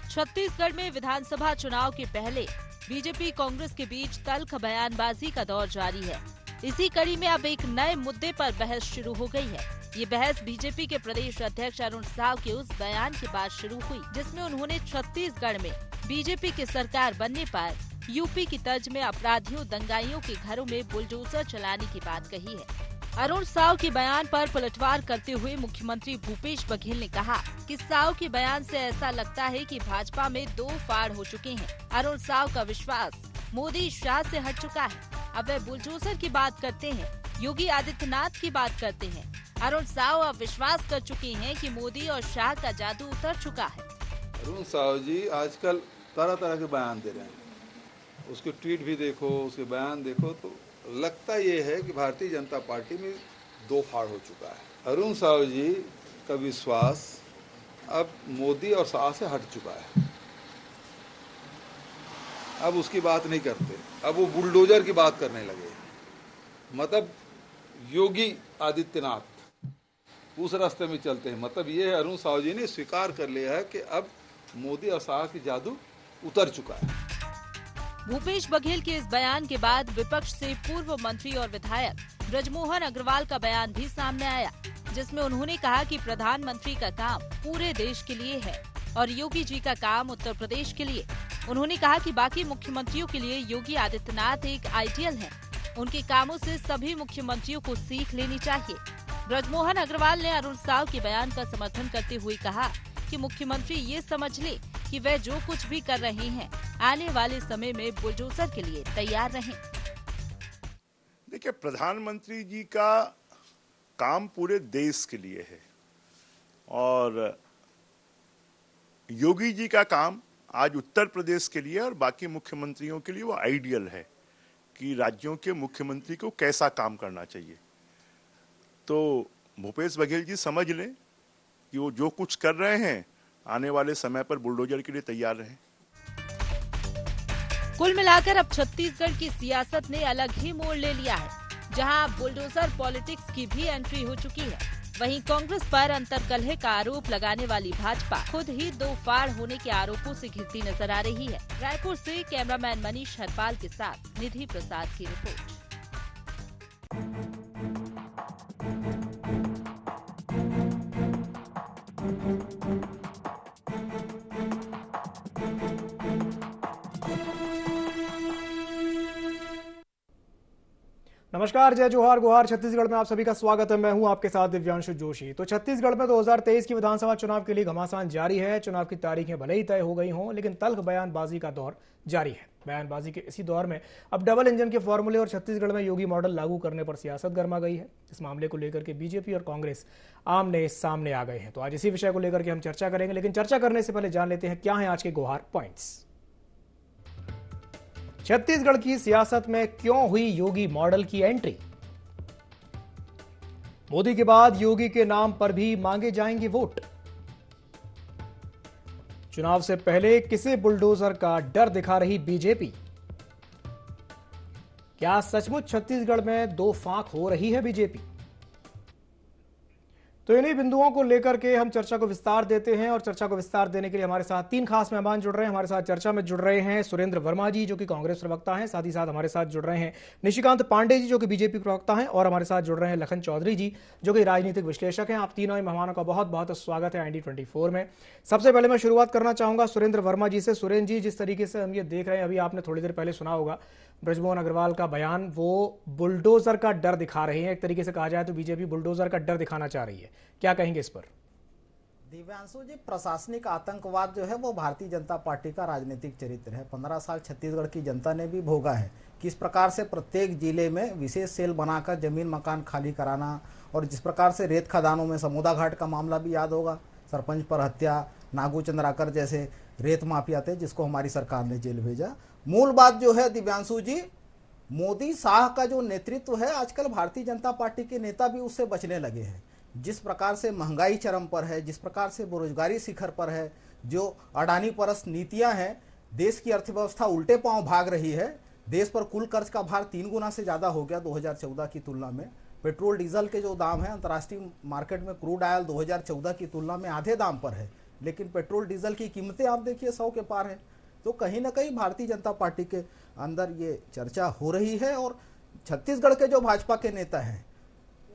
छत्तीसगढ़ में विधानसभा चुनाव के पहले बीजेपी कांग्रेस के बीच तल्ख बयानबाजी का दौर जारी है। इसी कड़ी में अब एक नए मुद्दे पर बहस शुरू हो गई है। ये बहस बीजेपी के प्रदेश अध्यक्ष अरुण साव के उस बयान के बाद शुरू हुई जिसमें उन्होंने छत्तीसगढ़ में बीजेपी की सरकार बनने पर यूपी की तर्ज में अपराधियों दंगाइयों के घरों में बुलडोजर चलाने की बात कही है। अरुण साव के बयान पर पलटवार करते हुए मुख्यमंत्री भूपेश बघेल ने कहा कि साव के बयान से ऐसा लगता है कि भाजपा में दो फाड़ हो चुके हैं। अरुण साव का विश्वास मोदी शाह से हट चुका है। अब वह बुलडोजर की बात करते हैं, योगी आदित्यनाथ की बात करते हैं। अरुण साव अब विश्वास कर चुके हैं कि मोदी और शाह का जादू उतर चुका है। अरुण साव जी आजकल तरह तरह के बयान दे रहे हैं, उसके ट्वीट भी देखो, उसके बयान देखो, तो लगता ये है कि भारतीय जनता पार्टी में दो फाड़ हो चुका है। अरुण साव जी का विश्वास अब मोदी और शाह से हट चुका है। अब उसकी बात नहीं करते, अब वो बुलडोजर की बात करने लगे। मतलब योगी आदित्यनाथ उस रास्ते में चलते हैं। मतलब ये अरुण साव जी ने स्वीकार कर लिया है कि अब मोदी और शाह की जादू उतर चुका है। भूपेश बघेल के इस बयान के बाद विपक्ष से पूर्व मंत्री और विधायक ब्रजमोहन अग्रवाल का बयान भी सामने आया, जिसमें उन्होंने कहा कि प्रधानमंत्री का काम पूरे देश के लिए है और योगी जी का काम उत्तर प्रदेश के लिए। उन्होंने कहा कि बाकी मुख्यमंत्रियों के लिए योगी आदित्यनाथ एक आइडियल हैं। उनके कामों से सभी मुख्यमंत्रियों को सीख लेनी चाहिए। ब्रजमोहन अग्रवाल ने अरुण साव के बयान का समर्थन करते हुए कहा कि मुख्यमंत्री ये समझ ले कि वह जो कुछ भी कर रहे हैं आने वाले समय में बुलडोजर के लिए तैयार रहें। देखिए, प्रधानमंत्री जी का काम पूरे देश के लिए है और योगी जी का काम आज उत्तर प्रदेश के लिए और बाकी मुख्यमंत्रियों के लिए वो आइडियल है कि राज्यों के मुख्यमंत्री को कैसा काम करना चाहिए। तो भूपेश बघेल जी समझ लें कि वो जो कुछ कर रहे हैं आने वाले समय पर बुलडोजर के लिए तैयार रहें। कुल मिलाकर अब छत्तीसगढ़ की सियासत ने अलग ही मोड़ ले लिया है, जहां बुलडोजर पॉलिटिक्स की भी एंट्री हो चुकी है। वहीं कांग्रेस पर अंतर्कलह का आरोप लगाने वाली भाजपा खुद ही दो फाड़ होने के आरोपों से घिरती नजर आ रही है। रायपुर से कैमरामैन मनीष हरपाल के साथ निधि प्रसाद की रिपोर्ट। नमस्कार, जय जोहार गुहार। छत्तीसगढ़ में आप सभी का स्वागत है। मैं हूं आपके साथ दिव्यांशु जोशी। तो छत्तीसगढ़ में 2023 की विधानसभा चुनाव के लिए घमासान जारी है। चुनाव की तारीखें भले ही तय हो गई हों, लेकिन तल्ख बयानबाजी का दौर जारी है। बयानबाजी के इसी दौर में अब डबल इंजन के फॉर्मूले और छत्तीसगढ़ में योगी मॉडल लागू करने पर सियासत गर्मा गई है। इस मामले को लेकर के बीजेपी और कांग्रेस आमने सामने आ गए हैं। तो आज इसी विषय को लेकर के हम चर्चा करेंगे, लेकिन चर्चा करने से पहले जान लेते हैं क्या है आज के गुहार पॉइंट्स। छत्तीसगढ़ की सियासत में क्यों हुई योगी मॉडल की एंट्री? मोदी के बाद योगी के नाम पर भी मांगे जाएंगे वोट। चुनाव से पहले किसे बुलडोजर का डर दिखा रही बीजेपी? क्या सचमुच छत्तीसगढ़ में दो फांक हो रही है बीजेपी? तो इन्हीं बिंदुओं को लेकर के हम चर्चा को विस्तार देते हैं और चर्चा को विस्तार देने के लिए हमारे साथ तीन खास मेहमान जुड़ रहे हैं। हमारे साथ चर्चा में जुड़ रहे हैं सुरेंद्र वर्मा जी, जो कि कांग्रेस प्रवक्ता हैं। साथ ही साथ हमारे साथ जुड़ रहे हैं निशिकांत पांडे जी, जो कि बीजेपी प्रवक्ता हैं, और हमारे साथ जुड़ रहे हैं लखन चौधरी जी, जो कि राजनीतिक विश्लेषक हैं। आप तीनों ही मेहमानों का बहुत बहुत स्वागत है IND24 में। सबसे पहले मैं शुरुआत करना चाहूंगा सुरेंद्र वर्मा जी से। सुरेंद्र जी, जिस तरीके से हम ये देख रहे हैं, अभी आपने थोड़ी देर पहले सुना होगा ब्रजमोहन अग्रवाल का बयान, वो बुलडोजर का डर दिखा रहे हैं। एक तरीके से कहा जाए तो बीजेपी बुलडोजर का डर दिखाना चाह रही है। क्या कहेंगे इस पर? दिव्यांशु जी, प्रशासनिक आतंकवाद जो है वो भारतीय जनता पार्टी का राजनीतिक चरित्र है। 15 साल छत्तीसगढ़ की जनता ने भी भोगा है। किस प्रकार से प्रत्येक जिले में विशेष सेल बनाकर जमीन मकान खाली कराना, और जिस प्रकार से रेत खदानों में समूदा घाट का मामला भी याद होगा, सरपंच पर हत्या, नागू चंद्राकर जैसे रेत माफिया थे जिसको हमारी सरकार ने जेल भेजा। मूल बात जो है दिव्यांशु जी, मोदी शाह का जो नेतृत्व है, आजकल भारतीय जनता पार्टी के नेता भी उससे बचने लगे हैं। जिस प्रकार से महंगाई चरम पर है, जिस प्रकार से बेरोजगारी शिखर पर है, जो अडानी परस्त नीतियां हैं, देश की अर्थव्यवस्था उल्टे पांव भाग रही है, देश पर कुल कर्ज का भार 3 गुना से ज्यादा हो गया 2014 की तुलना में। पेट्रोल डीजल के जो दाम है अंतर्राष्ट्रीय मार्केट में क्रूड ऑयल 2014 की तुलना में आधे दाम पर है, लेकिन पेट्रोल डीजल की कीमतें आप देखिए 100 के पार है। तो कहीं ना कहीं भारतीय जनता पार्टी के अंदर ये चर्चा हो रही है। और छत्तीसगढ़ के जो भाजपा के नेता हैं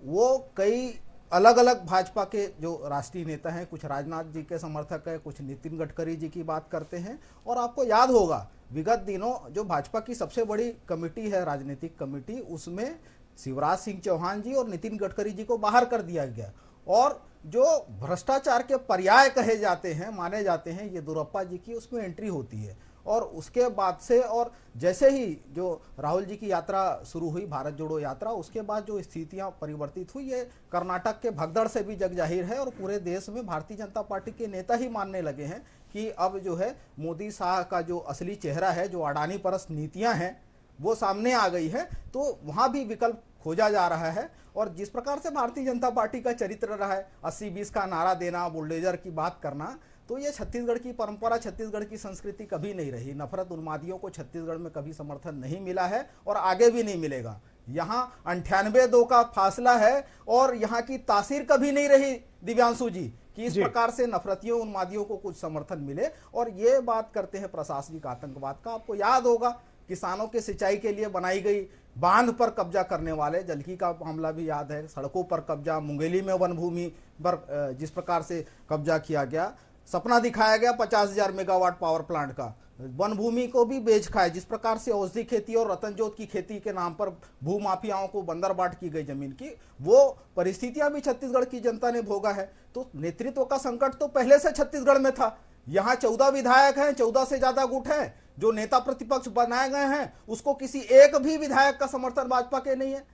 वो कई अलग अलग भाजपा के जो राष्ट्रीय नेता हैं, कुछ राजनाथ जी के समर्थक हैं, कुछ नितिन गडकरी जी की बात करते हैं। और आपको याद होगा विगत दिनों जो भाजपा की सबसे बड़ी कमेटी है, राजनीतिक कमेटी, उसमें शिवराज सिंह चौहान जी और नितिन गडकरी जी को बाहर कर दिया गया। और जो भ्रष्टाचार के पर्याय कहे जाते हैं, माने जाते हैं, ये येदियुरप्पा जी की उसमें एंट्री होती है। और उसके बाद से और जैसे ही जो राहुल जी की यात्रा शुरू हुई, भारत जोड़ो यात्रा, उसके बाद जो स्थितियां परिवर्तित हुई, ये कर्नाटक के भगदड़ से भी जग जाहिर है। और पूरे देश में भारतीय जनता पार्टी के नेता ही मानने लगे हैं कि अब जो है मोदी शाह का जो असली चेहरा है, जो अडानी परस्त नीतियां हैं, वो सामने आ गई है। तो वहां भी विकल्प खोजा जा रहा है। और जिस प्रकार से भारतीय जनता पार्टी का चरित्र रहा है, 80-20 का नारा देना, बुलडोजर की बात करना, तो ये छत्तीसगढ़ की परंपरा, छत्तीसगढ़ की संस्कृति कभी नहीं रही। नफरत उन्मादियों को छत्तीसगढ़ में कभी समर्थन नहीं मिला है और आगे भी नहीं मिलेगा। यहाँ 98-2 का फासला है और यहाँ की तासीर कभी नहीं रही दिव्यांशु जी कि इस प्रकार से नफरतियों उन्मादियों को कुछ समर्थन मिले। और ये बात करते हैं प्रशासनिक आतंकवाद का। आपको याद होगा किसानों के सिंचाई के लिए बनाई गई बांध पर कब्जा करने वाले, जलकी का मामला भी याद है, सड़कों पर कब्जा, मुंगेली में वन भूमि पर जिस प्रकार से कब्जा किया गया, सपना दिखाया गया 50,000 मेगावाट पावर प्लांट का, वन भूमि को भी बेच खाए। जिस प्रकार से औषधि खेती और रतनजोत की खेती के नाम पर भू माफियाओं को बंदर बाट की गई जमीन की, वो परिस्थितियां भी छत्तीसगढ़ की जनता ने भोगा है। तो नेतृत्व का संकट तो पहले से छत्तीसगढ़ में था। यहाँ 14 विधायक हैं, 14 से ज्यादा गुट हैं, जो नेता प्रतिपक्ष बनाए गए हैं उसको किसी एक भी विधायक का समर्थन भाजपा के नहीं है।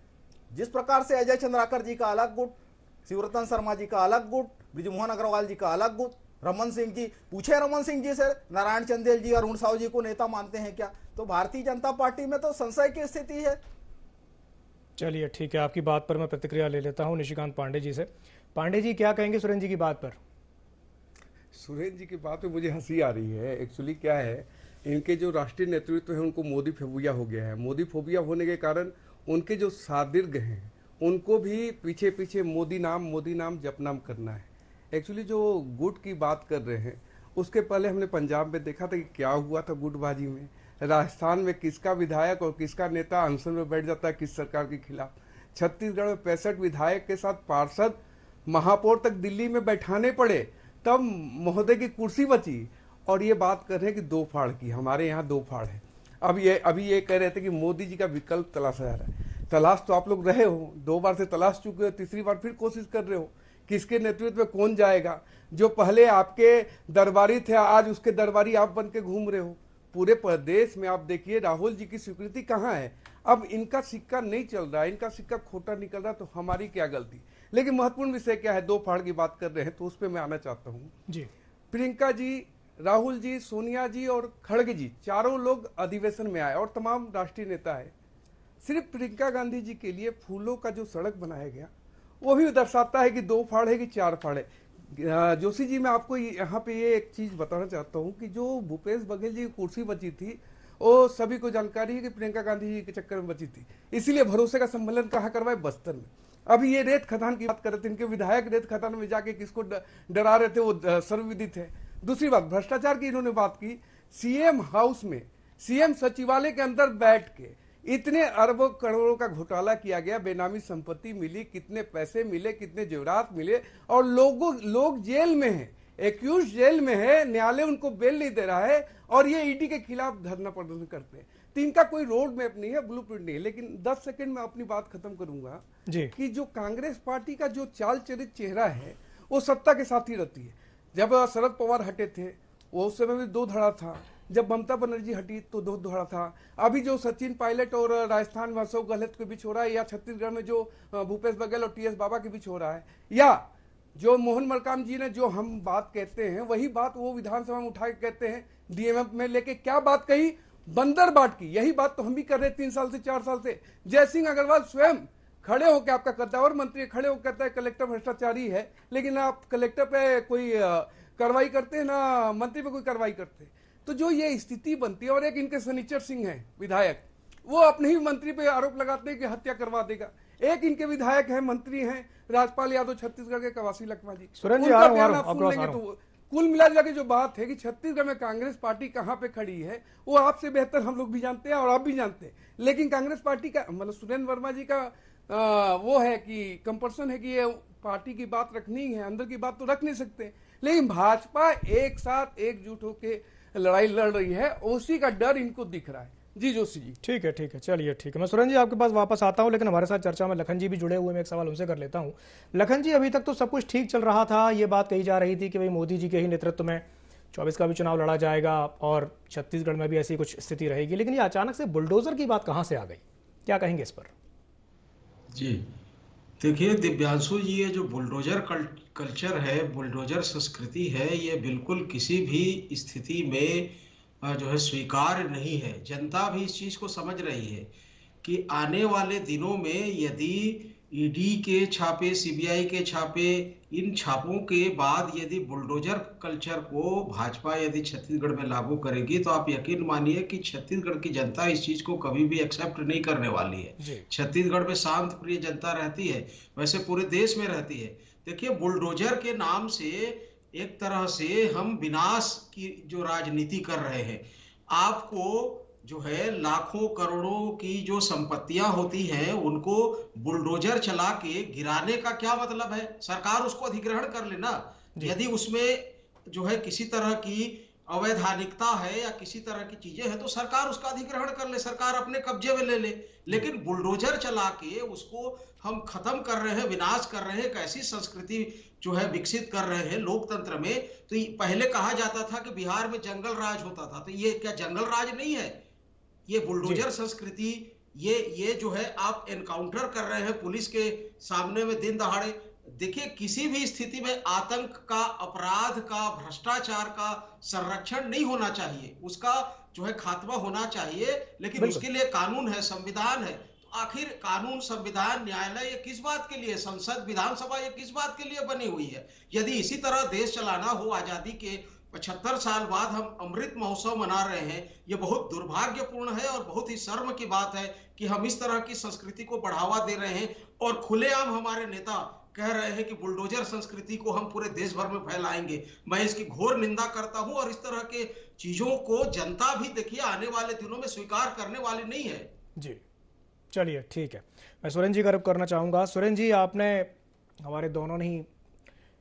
जिस प्रकार से अजय चंद्राकर जी का अलग गुट, शिवरतन शर्मा जी का अलग गुट, बृजमोहन अग्रवाल जी का अलग गुट, रमन सिंह जी, पूछे रमन सिंह जी से, नारायण चंदेल जी, अरुण साहू जी को नेता मानते हैं क्या? तो भारतीय जनता पार्टी में तो संशय की स्थिति है। चलिए ठीक है, आपकी बात पर मैं प्रतिक्रिया ले लेता हूं निशिकांत पांडे जी से। पांडे जी क्या कहेंगे सुरेंद्र जी की बात पर? सुरेंद्र जी की बात पे मुझे हंसी आ रही है। एक्चुअली क्या है, इनके जो राष्ट्रीय नेतृत्व है उनको मोदी फोबिया हो गया है। मोदी फोबिया होने के कारण उनके जो शार्दिल्य हैं उनको भी पीछे पीछे मोदी नाम जपनाम करना है। एक्चुअली जो गुट की बात कर रहे हैं, उसके पहले हमने पंजाब में देखा था कि क्या हुआ था गुटबाजी में। राजस्थान में किसका विधायक और किसका नेता अनशन में बैठ जाता है किस सरकार के खिलाफ। छत्तीसगढ़ में 65 विधायक के साथ पार्षद महापौर तक दिल्ली में बैठाने पड़े, तब महोदय की कुर्सी बची। और ये बात कर रहे हैं कि 2 फाड़ की, हमारे यहाँ 2 फाड़ है। अभी ये कह रहे थे कि मोदी जी का विकल्प तलाशा जा रहा है। तलाश तो आप लोग रहे हो, 2 बार से तलाश चुके हो, तीसरी बार फिर कोशिश कर रहे हो। किसके नेतृत्व में कौन जाएगा? जो पहले आपके दरबारी थे आज उसके दरबारी आप बन के घूम रहे हो। पूरे प्रदेश में आप देखिए राहुल जी की स्वीकृति कहाँ है। अब इनका सिक्का नहीं चल रहा है, इनका सिक्का खोटा निकल रहा है, तो हमारी क्या गलती? लेकिन महत्वपूर्ण विषय क्या है, 2 फाड़ की बात कर रहे हैं तो उस पर मैं आना चाहता हूँ जी। प्रियंका जी, राहुल जी, सोनिया जी और खड़गे जी, चारों लोग अधिवेशन में आए और तमाम राष्ट्रीय नेता है। सिर्फ प्रियंका गांधी जी के लिए फूलों का जो सड़क बनाया गया वो भी दर्शाता है कि 2 फाड़ है कि 4 फाड़ है। जोशी जी, मैं आपको यहाँ पे ये एक चीज बताना चाहता हूँ कि जो भूपेश बघेल जी की कुर्सी बची थी वो सभी को जानकारी है कि प्रियंका गांधी जी के चक्कर में बची थी। इसीलिए भरोसे का सम्मेलन कहाँ करवाए? बस्तर में। अभी ये रेत खदान की बात कर रहे थे, इनके विधायक रेत खदान में जाके किसको डरा रहे थे वो सर्वविदित है। दूसरी बात, भ्रष्टाचार की इन्होंने बात की। सीएम हाउस में, सीएम सचिवालय के अंदर बैठ के इतने अरबों करोड़ों का घोटाला किया गया, बेनामी संपत्ति मिली, कितने पैसे मिले, कितने जेवरात मिले, और लोग जेल में हैं, एक्यूज जेल में है, न्यायालय उनको बेल नहीं दे रहा है और ये ईडी के खिलाफ धरना प्रदर्शन करते हैं। तो इनका कोई रोड मैप नहीं है, ब्लूप्रिंट नहीं है। लेकिन 10 सेकंड में अपनी बात खत्म करूंगा कि जो कांग्रेस पार्टी का जो चाल चरित चेहरा है वो सत्ता के साथ ही रहती है। जब शरद पवार हटे थे वो उस समय भी 2 धड़ा था, जब ममता बनर्जी हटी तो 2 धड़ा था। अभी जो सचिन पायलट और राजस्थान में अशोक गहलोत के बीच हो रहा है, या छत्तीसगढ़ में जो भूपेश बघेल और टीएस बाबा के बीच हो रहा है, या जो मोहन मरकाम जी ने जो हम बात कहते हैं वही बात वो विधानसभा में उठा के कहते हैं। डीएमएफ में लेके क्या बात कही? बंदर बाट की। यही बात तो हम भी कर रहे 3 साल से 4 साल से। जय सिंह अग्रवाल स्वयं खड़े होकर, आपका कद्दावर मंत्री खड़े होकर कहता है कलेक्टर भ्रष्टाचारी है, लेकिन आप कलेक्टर पे कोई कार्रवाई करते हैं ना मंत्री पे कोई कार्रवाई करते हैं। तो जो ये स्थिति बनती है, और एक इनके शनिचर सिंह है विधायक, वो अपने ही मंत्री पे आरोप लगाते हैं कि हत्या करवा देगा। एक इनके विधायक हैं, मंत्री हैं राजपाल यादव छत्तीसगढ़ के, कवासी लखमा जी, उनका बयान आप सुन लेंगे तो कुल मिला के जो बात है कि छत्तीसगढ़ में कांग्रेस पार्टी कहां पे खड़ी है वो आपसे बेहतर हम लोग भी जानते हैं और आप भी जानते हैं। लेकिन कांग्रेस पार्टी का मतलब सुरेंद्र वर्मा जी का वो है कि कंपल्सन है कि ये पार्टी की बात रखनी है, अंदर की बात तो रख नहीं सकते। लेकिन भाजपा एक साथ एकजुट होकर लड़ाई लड़ रही है, उसी का डर इनको दिख रहा है। जी जोशी जी, ठीक है, चलिए ठीक है। मैं सुरेंद्र जी आपके पास वापस आता हूं, लेकिन हमारे साथ चर्चा में लखन जी भी जुड़े हुए, मैं एक सवाल उनसे कर लेता हूं। लखन जी, अभी तक तो सब कुछ ठीक चल रहा था, ये बात कही जा रही थी कि भाई मोदी जी के ही नेतृत्व में 24 का भी चुनाव लड़ा जाएगा और छत्तीसगढ़ में भी ऐसी कुछ स्थिति रहेगी, लेकिन ये अचानक से बुलडोजर की बात कहां से आ गई, क्या कहेंगे इस पर? जी देखिए दिव्यांशु जी, ये जो बुलडोजर कल्चर है, बुलडोजर संस्कृति है, ये बिल्कुल किसी भी स्थिति में जो है स्वीकार्य नहीं है। जनता भी इस चीज को समझ रही है कि आने वाले दिनों में यदि ईडी के छापे, सीबीआई के छापे, इन छापों के बाद यदि बुलडोजर कल्चर को भाजपा यदि छत्तीसगढ़ में लागू करेगी तो आप यकीन मानिए कि छत्तीसगढ़ की जनता इस चीज को कभी भी एक्सेप्ट नहीं करने वाली है। छत्तीसगढ़ में शांत प्रिय जनता रहती है, वैसे पूरे देश में रहती है। देखिए, बुलडोजर के नाम से एक तरह से हम विनाश की जो राजनीति कर रहे हैं। आपको जो है लाखों करोड़ों की जो संपत्तियां होती हैं उनको बुलडोजर चला के गिराने का क्या मतलब है? सरकार उसको अधिग्रहण कर लेना। यदि उसमें जो है किसी तरह की अवैधानिकता है या किसी तरह की चीजें हैं तो सरकार उसका अधिग्रहण कर ले, सरकार अपने कब्जे में ले ले। लेकिन बुलडोजर चला के उसको हम खत्म कर रहे हैं, विनाश कर रहे हैं, एक ऐसी संस्कृति जो है विकसित कर रहे हैं लोकतंत्र में। तो पहले कहा जाता था कि बिहार में जंगल राज होता था, तो ये क्या जंगल राज नहीं है? ये बुलडोजर संस्कृति, ये जो है आप एनकाउंटर कर रहे हैं पुलिस के सामने में दिन दहाड़े। देखिए, किसी भी स्थिति में आतंक का, अपराध का, भ्रष्टाचार का संरक्षण नहीं होना चाहिए, उसका जो है खात्मा होना चाहिए। लेकिन उसके लिए कानून है, संविधान है। तो आखिर कानून, संविधान, न्यायालय ये किस बात के लिए, संसद, विधानसभा ये किस बात के लिए बनी हुई है? यदि इसी तरह देश चलाना हो, आजादी के 75 साल बाद हम अमृत महोत्सव मना रहे हैं, ये बहुत दुर्भाग्यपूर्ण है और बहुत ही शर्म की बात है कि हम इस तरह की संस्कृति को बढ़ावा दे रहे हैं। और खुलेआम हमारे नेता कह रहे हैं कि बुलडोजर संस्कृति को हम पूरे देश भर में फैलाएंगे। मैं इसकी घोर निंदा करता हूं और इस तरह के चीजों को जनता भी देखिए आने वाले दिनों में स्वीकार करने वाली नहीं है। जी, चलिए ठीक है। मैं सुरेंद्र जी का रुख करना चाहूंगा। सुरेंद्र जी, आपने हमारे दोनों ने ही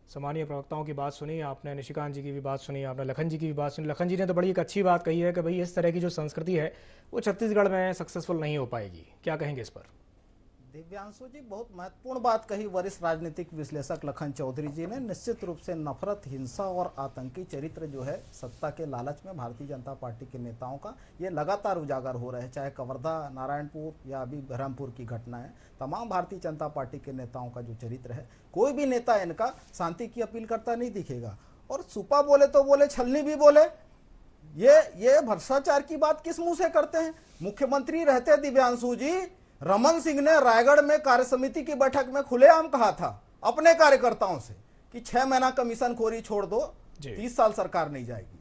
सामान्य प्रवक्ताओं की बात सुनी, आपने निशिकांत जी की भी बात सुनी, आपने लखन जी की भी बात सुनी। लखन जी ने तो बड़ी एक अच्छी बात कही है कि भाई इस तरह की जो संस्कृति है वो छत्तीसगढ़ में सक्सेसफुल नहीं हो पाएगी, क्या कहेंगे इस पर? दिव्यांशु जी, बहुत महत्वपूर्ण बात कही वरिष्ठ राजनीतिक विश्लेषक लखन चौधरी जी ने। निश्चित रूप से नफरत, हिंसा और आतंकी चरित्र जो है सत्ता के लालच में भारतीय जनता पार्टी के नेताओं का, ये लगातार उजागर हो रहा है। चाहे कवर्धा, नारायणपुर या अभी बहरमपुर की घटना है, तमाम भारतीय जनता पार्टी के नेताओं का जो चरित्र है, कोई भी नेता इनका शांति की अपील करता नहीं दिखेगा। और सुपा बोले तो बोले, छलनी भी बोले। ये भ्रष्टाचार की बात किस मुंह से करते हैं? मुख्यमंत्री रहते दिव्यांशु जी, रमन सिंह ने रायगढ़ में कार्यसमिति की बैठक में खुलेआम कहा था अपने कार्यकर्ताओं से कि 6 महीना कमीशन खोरी छोड़ दो, 30 साल सरकार नहीं जाएगी।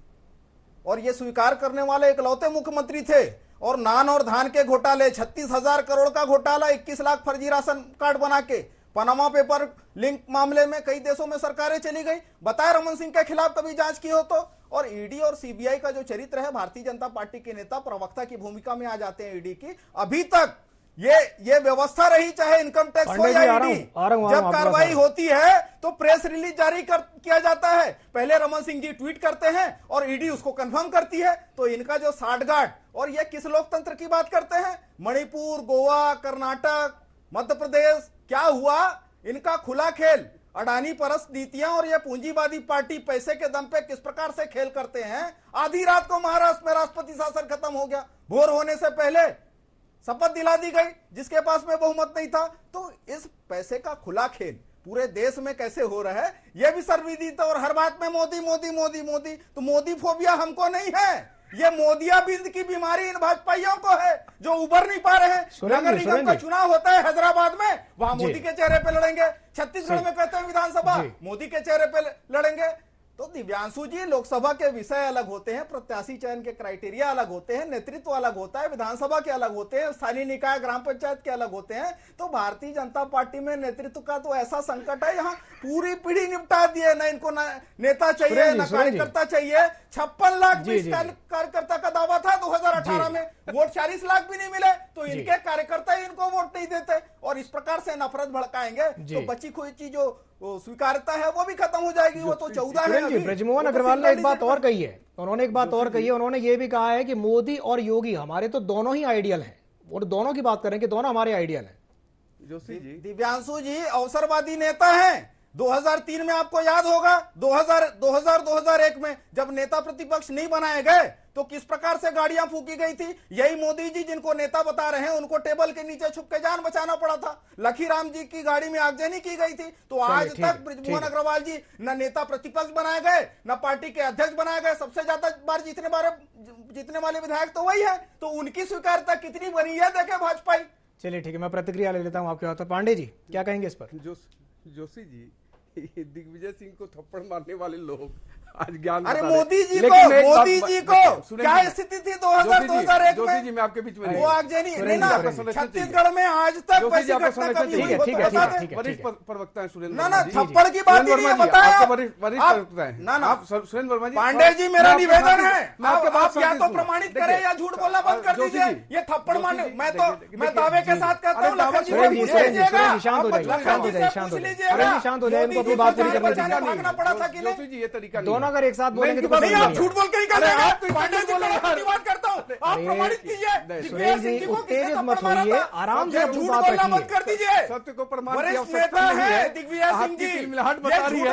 और ये स्वीकार करने वाले इकलौते मुख्यमंत्री थे। और नान और धान के घोटाले, 36,000 करोड़ का घोटाला, 21 लाख फर्जी राशन कार्ड बना के, पनामा पेपर लिंक मामले में कई देशों में सरकारें चली गई। बताए रमन सिंह के खिलाफ कभी जांच की हो तो? और ईडी और सीबीआई का जो चरित्र है, भारतीय जनता पार्टी के नेता प्रवक्ता की भूमिका में आ जाते हैं ईडी की। अभी तक ये व्यवस्था रही, चाहे इनकम टैक्स हो या ईडी, जब कार्रवाई होती है तो प्रेस रिलीज जारी किया जाता है। पहले रमन सिंह जी ट्वीट करते हैं और ईडी उसको कंफर्म करती है। तो इनका जो साठगांठ, और ये किस लोकतंत्र की बात करते हैं? मणिपुर, गोवा, कर्नाटक, मध्य प्रदेश, क्या हुआ? इनका खुला खेल। अडानी परस्त नीतियां और ये पूंजीवादी पार्टी पैसे के दम पे किस प्रकार से खेल करते हैं। आधी रात को महाराष्ट्र में राष्ट्रपति शासन खत्म हो गया, भोर होने से पहले शपथ दिला दी गई जिसके पास में बहुमत नहीं था। तो इस पैसे का खुला खेल पूरे देश में कैसे हो रहा है, यह भी सर्वविदित। और हर बात में मोदी मोदी मोदी मोदी। तो मोदी फोबिया हमको नहीं है, ये मोदियाबिंद की बीमारी इन भाजपाइयों को है जो उभर नहीं पा रहे हैं। नगर निगम का चुनाव होता है हैदराबाद में, वहां मोदी के चेहरे पे लड़ेंगे। छत्तीसगढ़ में कहते हैं विधानसभा, मोदी के चेहरे पे लड़ेंगे। तो दिव्यांशु जी, लोकसभा के विषय अलग होते हैं, प्रत्याशी चयन के क्राइटेरिया अलग होते हैं, नेतृत्व अलग होता है, विधानसभा के अलग होते हैं, स्थानीय निकाय ग्राम पंचायत के अलग होते हैं। तो भारतीय जनता पार्टी में नेतृत्व का तो ऐसा संकट है, यहाँ पूरी पीढ़ी निपटा दी है। ना इनको ना नेता चाहिए, ना कार्यकर्ता चाहिए। 56 लाख कार्यकर्ता का दावा था 2018 में, वोट 40 लाख भी नहीं मिले। तो इनके कार्यकर्ता ही इनको वोट नहीं देते और इस प्रकार से नफरत भड़काएंगे तो बची खुई चीज जो स्वीकारता है वो भी खत्म हो जाएगी। वो तो 14 है। ब्रजमोहन अग्रवाल ने एक बात और कही है, उन्होंने एक बात और कही है, उन्होंने ये भी कहा है कि मोदी और योगी हमारे तो दोनों ही आइडियल हैं, और दोनों की बात करें कि दोनों हमारे आइडियल हैं। जोशी जी, दिव्यांशु जी अवसरवादी नेता हैं। 2003 में आपको याद होगा, 2001 में जब नेता प्रतिपक्ष नहीं बनाए गए तो किस प्रकार से गाड़ियां फूकी गई थी। यही मोदी जी जिनको नेता बता रहे हैं उनको टेबल के नीचे छुप के जान बचाना पड़ा था। लखीराम जी की गाड़ी में आगजनी की गई थी। तो आज तक ब्रजमोहन अग्रवाल जी न नेता प्रतिपक्ष बनाए गए, न पार्टी के अध्यक्ष बनाए गए। सबसे ज्यादा बार जीतने वाले विधायक तो वही है। तो उनकी स्वीकार्यता कितनी बनी है देखे भाजपाई। चलिए ठीक है, मैं प्रतिक्रिया ले लेता हूं आपके हाथ। पांडे जी क्या कहेंगे इस पर? जोशी जी, दिग्विजय सिंह को थप्पड़ मारने वाले लोग आज ज्ञान, अरे मोदी जी को क्या स्थिति थी 2001 जोशी जी मैं आपके बीच में वो आगजनी नहीं ना, छत्तीसगढ़ में आज तक वैसी घटना कभी हुई? वरिष्ठ प्रवक्ता है सुरेंद्र, ना थप्पड़ की बात नहीं है, बताया वरिष्ठ प्रवक्ता है ना आप सुरेंद्र वर्मा जी। पांडे जी मेरा निवेदन है, मैं आपके बात या तो प्रमाणित करें या झूठ बोलना बंद कर दीजिए। ये थप्पड़ मारने मैं दावे के साथ कहता हूँ शांत हो जाए, इनको अपनी बात पूरी करने दीजिए। भागना पड़ा था कि जोशी जी ये तरीका दोनों अगर एक साथ बोलेंगे तो नहीं, आप झूठ बोल के ही कर देंगे। पांडे जी की बात करता हूँ, आप प्रमाणित कीजिए। सुरेश जी उत्तेजित मत होइए, आराम से अपनी बात रखिए। मत कर दीजिए, सत्य को प्रमाण की वरिष्ठ आवश्यकता नेता नहीं है है। दिग्विजय सिंह जी, मिलाहट बता रही है,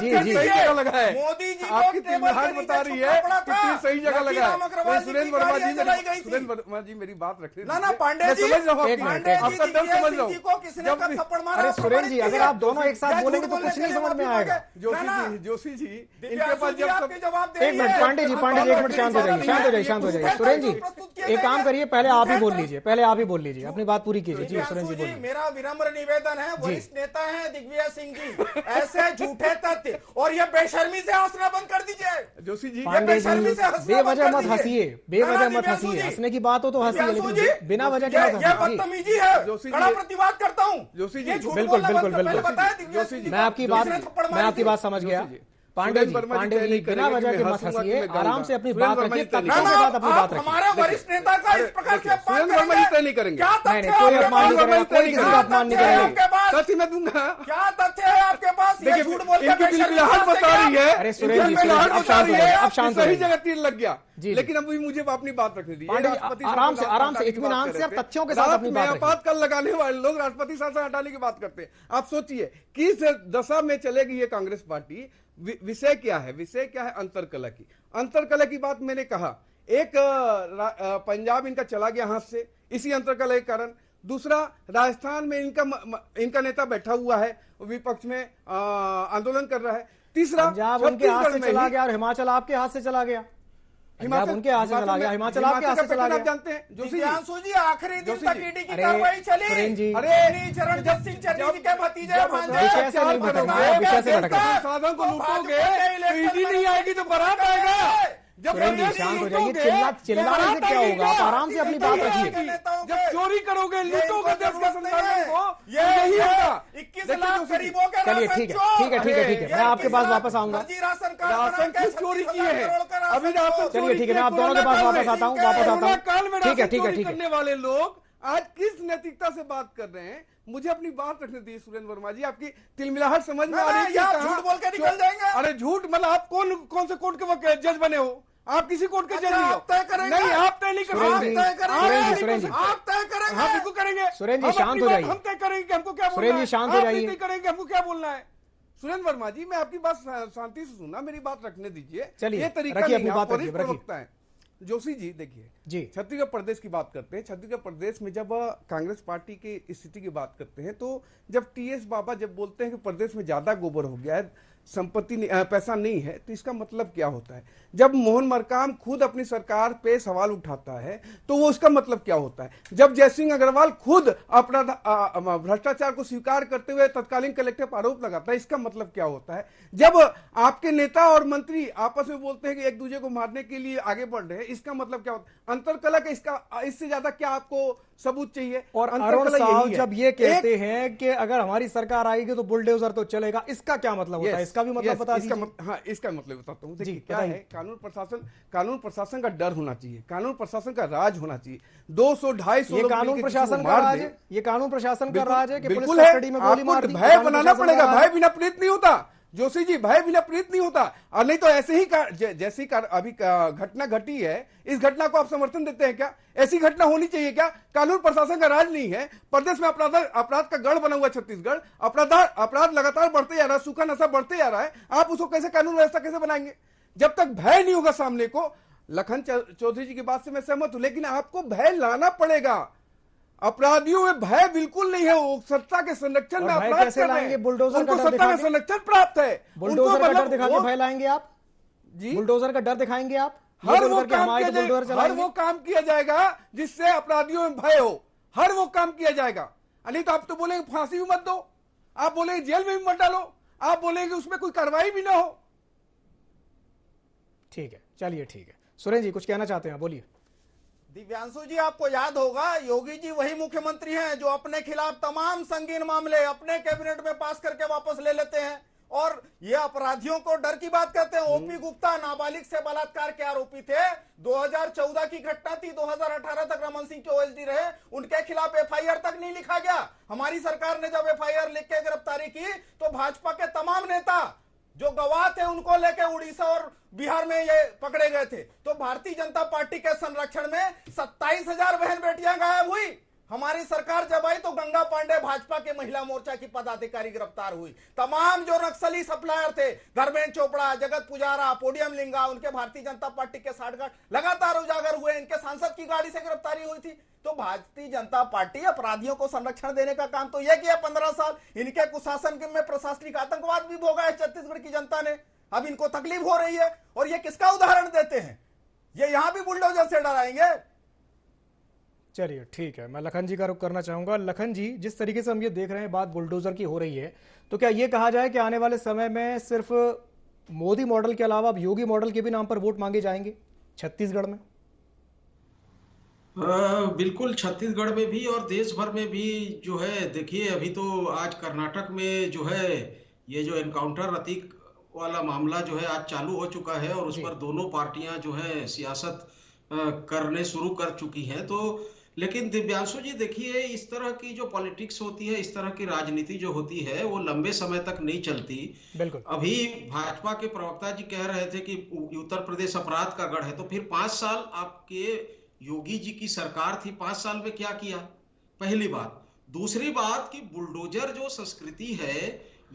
जी सही जगह लगा है। मोदी जी आपकी मिलाहट बता रही है कि सही जगह लगा है। सुरेंद्र वर्मा जी मेरी बात रखिए ना पांडे जी, आपका दर्द समझ रहा हूँ। किसने कब थप्पड़ मारा? अरे सुरेश जी अगर आप दोनों एक साथ बोलेंगे तो कुछ नहीं समझ में आएगा। जोशी जी इनके पास जवाब एक मिनट पांडे जी एक मिनट शांत हो जाइए। सुरेश जी एक काम करिए, पहले आप ही बोल लीजिए, अपनी बात पूरी कीजिए। जी सुरेश जी बोलिए। मेरा विनम्र निवेदन है, वरिष्ठ नेता है दिग्विजय सिंह जी, ऐसे झूठे तथ्य और ये बेशर्मी से हंसना बंद कर दीजिए। जोशी जी पांडे जी बेवजह मत हंसिए, हंसने की बात हो तो हंसिए, लेकिन बिना वजह के मत हंसिए। बदतमीजी है, कड़ा प्रतिवाद करता हूँ। जोशी जी बिल्कुल, मैं आपकी बात समझ गया। पांडे जी बिना वजह के मत हंसिए, आराम से अपनी बात रखिए, तथ्यों के साथ अपनी बात रखिए। हमारे वरिष्ठ नेता का इस प्रकार से सुरेंद्र वर्मा जी तय नहीं करेंगे। नहीं, कोई अपमान नहीं करेगा, कोई किसी का अपमान नहीं करेगा। तथ्य मैं दूंगा। क्या तथ्य है आपके पास? ये झूठ बोल के मिलाहट बता रही है। अरे सुरेश जी अब शांत हो सही जगह तीर लग गया। लेकिन अभी मुझे अपनी बात रखने दीजिए। आराम से इत्मीनान से तथ्यों के साथ अपनी बात रखिए। कल लगाने वाले लोग राष्ट्रपति शासन हटाने की बात करते हैं। आप सोचिए किस दशा में चलेगी ये कांग्रेस पार्टी। विषय क्या है? अंतरकलह की। अंतरकलह की बात मैंने कहा, एक पंजाब इनका चला गया हाथ से इसी अंतरकलह के कारण। दूसरा, राजस्थान में इनका नेता बैठा हुआ है, विपक्ष में आंदोलन कर रहा है। तीसरा, पंजाब उनके हाथ से चला गया और हिमाचल आपके हाथ से चला गया। हिमाचल उनके हाथ से चला गया, हिमाचल आपके हाथ से चला गया। जानते हैं जोशी जी आखिरी दिन तक ईडी की कार्रवाई चली। अरे चरणजीत सिंह चन्नी जी के भतीजे विषय से नहीं भटकना। साधन को लूटोगे तो ईडी नहीं आएगी तो बारात आएगा। सुरेंद्र जी शांत हो जाइए, चिल्लाने से क्या होगा? आप आराम से अपनी बात रखिए। जब चोरी करोगे, लूटोगे देश के संसाधनों को, यही होगा। 21 लाख गरीबों के चलिए ठीक है, मैं आपके पास वापस आऊंगा। राशन की चोरी की है अभी। चलिए ठीक है, मैं आप दोनों के पास वापस आता हूँ। ठीक है। करने वाले लोग आज किस नैतिकता से बात कर रहे हैं? मुझे अपनी बात रखने दी सुरेंद्र वर्मा जी। आपकी तिलमिलाहट समझ में आ रही है? झूठ बोल के निकल जाएंगे। अरे झूठ मतलब आप कौन से कोर्ट के जज बने हो? आप किसी कोर्ट के जज नहीं हो। तय करेंगे। नहीं, आप तय नहीं करेंगे। सुरेंद्र जी आप तय करेंगे। हम बिल्कुल करेंगे। सुरेंद्र जी शांत हो जाइए। हम तय करेंगे कि हमको क्या बोलना है। सुरेंद्र जी शांत हो जाइए। तय करेंगे हमको क्या बोलना है। सुरेंद्र वर्मा जी मैं आपकी बात शांति से सुनना, मेरी बात रखने दीजिए। चलिए ये तरीका रखिए नहीं, अपनी बात वरिष्ठ रखिए। प्रवक्ता है। जोशी जी देखिए जी, छत्तीसगढ़ प्रदेश की बात करते हैं। छत्तीसगढ़ प्रदेश में जब कांग्रेस पार्टी की स्थिति की बात करते हैं तो जब टीएस बाबा जब बोलते हैं कि प्रदेश में ज्यादा गोबर हो गया है, संपत्ति पैसा नहीं है, तो इसका मतलब क्या होता है? जब मोहन मरकाम खुद अपनी सरकार पे सवाल उठाता है तो वो उसका मतलब क्या होता है? जब जयसिंह अग्रवाल खुद अपना भ्रष्टाचार को स्वीकार करते हुए तत्कालीन कलेक्टर पर आरोप लगाता है, इसका मतलब क्या होता है? जब आपके नेता और मंत्री आपस में बोलते हैं कि एक दूसरे को मारने के लिए आगे बढ़ रहे हैं, इसका मतलब क्या होता है? अंतरकलह का इसका इससे ज्यादा क्या आपको सबूत चाहिए? और अरुण साहब जब ये कहते हैं कि अगर हमारी सरकार आएगी तो बुलडोजर तो चलेगा, इसका क्या मतलब होता है? इसका भी मतलब बता दीजिए। हाँ, इसका मतलब बताता हूँ। देखिए क्या है, कानून प्रशासन का डर होना चाहिए, कानून प्रशासन का राज होना चाहिए। 200-250 ये कानून प्रशासन का राज है, ये कानून प्रशासन का राज है कि पुलिस कस्टडी में गोली मार दी। भय बनाना पड़ेगा, भय बिना प्रीत नहीं होता जोशी जी, भय बिना प्रीत नहीं होता। और नहीं तो ऐसे ही जैसी अभी घटना घटी है, इस घटना को आप समर्थन देते हैं क्या? ऐसी घटना होनी चाहिए क्या? कानून प्रशासन का राज नहीं है, प्रदेश में अपराध का गढ़ बना हुआ छत्तीसगढ़, अपराध लगातार बढ़ते जा रहा है, सूखा नशा बढ़ते जा रहा है, आप उसको कैसे कानून व्यवस्था कैसे बनाएंगे जब तक भय नहीं होगा सामने को? लखन चौधरी जी की बात से मैं सहमत हूं, लेकिन आपको भय लाना पड़ेगा। अपराधियों में भय बिल्कुल नहीं है, वो सत्ता के संरक्षण में अपराध कैसे लाएंगे? बुलडोजर का डर सत्ता में संरक्षण प्राप्त है, बुलडोजर का डर दिखा के भय लाएंगे आप जी? बुलडोजर का डर दिखाएंगे आप? हर वो काम किया जाएगा जिससे अपराधियों में भय हो, हर वो काम किया जाएगा। नहीं तो आप तो बोलेंगे फांसी भी मत दो, आप बोलेंगे जेल में भी मत डालो, आप बोलेंगे उसमें कोई कार्रवाई भी ना हो। ठीक है, चलिए ठीक है। सुरेंद्र जी कुछ कहना चाहते हैं, बोलिए। दिव्यांशु जी, आपको याद होगा योगी जी वही मुख्यमंत्री हैं जो अपने खिलाफ तमाम संगीन मामले अपने कैबिनेट में पास करके वापस ले लेते हैं, और ये अपराधियों को डर की बात करते हैं। ओपी गुप्ता नाबालिग से बलात्कार के आरोपी थे, 2014 की घटना थी, 2018 तक रमन सिंह के ओएसडी रहे, उनके खिलाफ एफआईआर तक नहीं लिखा गया। हमारी सरकार ने जब एफआईआर लिख के गिरफ्तारी की तो भाजपा के तमाम नेता जो गवाह थे उनको लेके उड़ीसा और बिहार में ये पकड़े गए थे। तो भारतीय जनता पार्टी के संरक्षण में 27,000 बहन बेटियां गायब हुई। हमारी सरकार जब आई तो गंगा पांडे भाजपा के महिला मोर्चा की पदाधिकारी गिरफ्तार हुई। तमाम जो नक्सली सप्लायर थे, धर्मेंद्र चोपड़ा, जगत पुजारा, पोडियम लिंगा, उनके भारतीय जनता पार्टी के साठगांठ लगातार उजागर हुए, इनके सांसद की गाड़ी से गिरफ्तारी हुई थी। तो भारतीय जनता पार्टी अपराधियों को संरक्षण देने का काम तो यह किया 15 साल। इनके कुशासन में प्रशासनिक आतंकवाद भी भोगा है छत्तीसगढ़ की जनता ने, अब इनको तकलीफ हो रही है। और ये किसका उदाहरण देते हैं? ये यहां भी बुलडोजर से डराएंगे। चलिए ठीक है, मैं लखन जी का रुख करना चाहूंगा। लखन जी, जिस तरीके से हम ये देख रहे हैं बात बुलडोजर की हो रही है, तो क्या ये कहा जाए कि आने वाले समय में सिर्फ मोदी मॉडल के अलावा अब योगी मॉडल के भी नाम पर वोट मांगे जाएंगे छत्तीसगढ़ में? बिल्कुल, छत्तीसगढ़ में भी और देश भर में भी जो है। देखिए, अभी तो आज कर्नाटक में जो है ये जो एनकाउंटर अतीक वाला मामला जो है आज चालू हो चुका है, और उस पर दोनों पार्टियां जो है सियासत करने शुरू कर चुकी हैं। तो लेकिन दिव्यांशु जी देखिए, इस तरह की जो पॉलिटिक्स होती है, इस तरह की राजनीति जो होती है, वो लंबे समय तक नहीं चलती। बिल्कुल। अभी भाजपा के प्रवक्ता जी कह रहे थे कि उत्तर प्रदेश अपराध का गढ़ है, तो फिर 5 साल आपके योगी जी की सरकार थी, 5 साल में क्या किया? पहली बात। दूसरी बात कि बुलडोजर जो संस्कृति है,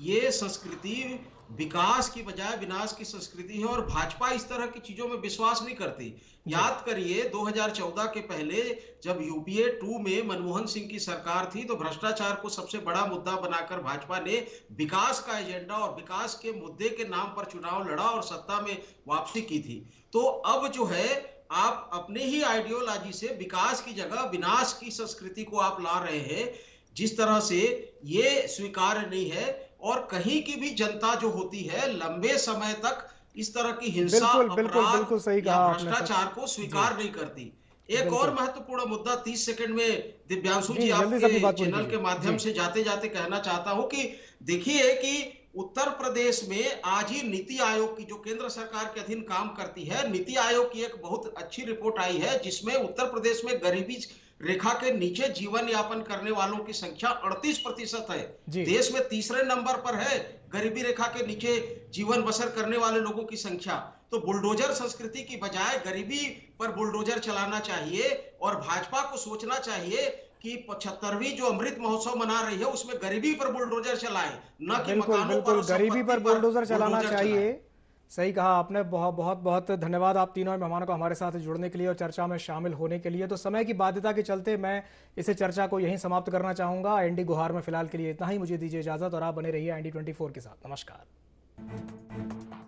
ये संस्कृति विकास की बजाय विनाश की संस्कृति है, और भाजपा इस तरह की चीजों में विश्वास नहीं करती। याद करिए 2014 के पहले जब यूपीए 2 में मनमोहन सिंह की सरकार थी, तो भ्रष्टाचार को सबसे बड़ा मुद्दा बनाकर भाजपा ने विकास का एजेंडा और विकास के मुद्दे के नाम पर चुनाव लड़ा और सत्ता में वापसी की थी। तो अब जो है आप अपने ही आइडियोलॉजी से विकास की जगह विनाश की संस्कृति को आप ला रहे हैं, जिस तरह से ये स्वीकार्य नहीं है। और कहीं की भी जनता जो होती है लंबे समय तक इस तरह की हिंसा, अपराध या भ्रष्टाचार को स्वीकार नहीं करती। एक और महत्वपूर्ण मुद्दा 30 सेकंड में दिव्यांशु जी आपके चैनल के माध्यम से जाते जाते कहना चाहता हूं कि देखिए कि उत्तर प्रदेश में आज ही नीति आयोग की, जो केंद्र सरकार के अधीन काम करती है, नीति आयोग की एक बहुत अच्छी रिपोर्ट आई है, जिसमें उत्तर प्रदेश में गरीबी रेखा के नीचे जीवन यापन करने वालों की संख्या 38% है। देश में तीसरे नंबर पर है गरीबी रेखा के नीचे जीवन बसर करने वाले लोगों की संख्या। तो बुलडोजर संस्कृति की बजाय गरीबी पर बुलडोजर चलाना चाहिए, और भाजपा को सोचना चाहिए कि 75वीं जो अमृत महोत्सव मना रही है उसमें गरीबी पर बुलडोजर चलाए, न कि मकानों पर, गरीबी पर बुलडोजर चलाना चाहिए। सही कहा आपने। बहुत बहुत धन्यवाद आप तीनों मेहमानों को हमारे साथ जुड़ने के लिए और चर्चा में शामिल होने के लिए। तो समय की बाध्यता के चलते मैं इसे चर्चा को यहीं समाप्त करना चाहूंगा। एनडी गुहार में फिलहाल के लिए इतना ही। मुझे दीजिए इजाजत और आप बने रहिए एनडी 24 के साथ। नमस्कार। है।